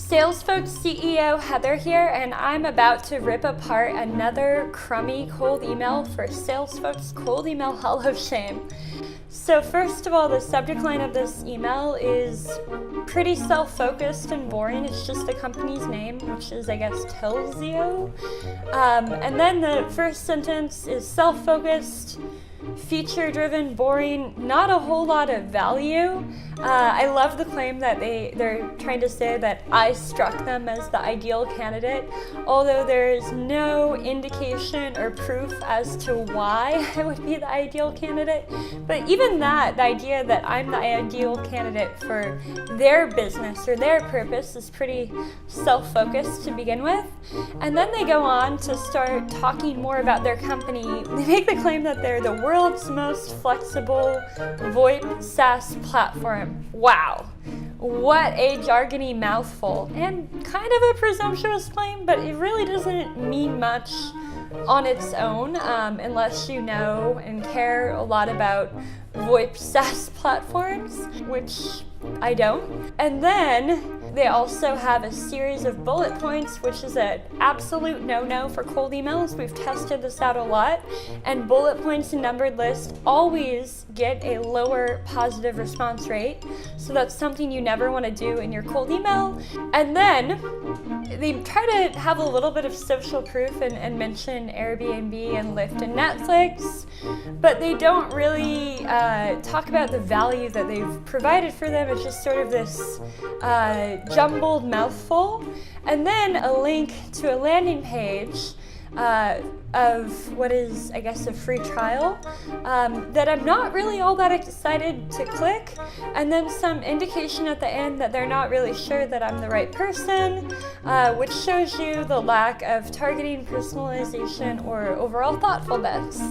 SalesFolk CEO Heather here, and I'm about to rip apart another crummy cold email for SalesFolk's Cold Email Hall of Shame. So first of all, the subject line of this email is pretty self-focused and boring. It's just the company's name, which is, I guess, Telzio. And then the first sentence is self-focused, feature-driven, boring, not a whole lot of value. I love the claim that they're trying to say that I struck them as the ideal candidate, although there is no indication or proof as to why I would be the ideal candidate. But even that, the idea that I'm the ideal candidate for their business or their purpose is pretty self-focused to begin with. And then they go on to start talking more about their company. They make the claim that they're the world's most flexible VoIP SaaS platform. Wow, what a jargony mouthful, and kind of a presumptuous claim, but it really doesn't mean much on its own unless you know and care a lot about VoIP SaaS platforms, which I don't. And then they also have a series of bullet points, which is an absolute no-no for cold emails. We've tested this out a lot, and bullet points and numbered lists always get a lower positive response rate, so that's something you never want to do in your cold email. And then they try to have a little bit of social proof and mention Airbnb and Lyft and Netflix, but they don't really talk about the value that they've provided for them. It's just sort of this jumbled mouthful, and then a link to a landing page of what is, I guess, a free trial that I'm not really all that excited to click, and then some indication at the end that they're not really sure that I'm the right person, which shows you the lack of targeting, personalization, or overall thoughtfulness.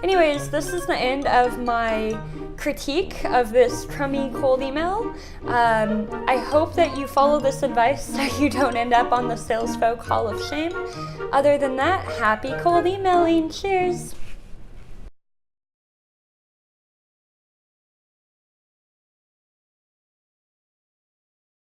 Anyways, this is the end of my critique of this crummy cold email. I hope that you follow this advice so you don't end up on the SalesFolk Hall of Shame. Other than that, happy cold emailing. Cheers!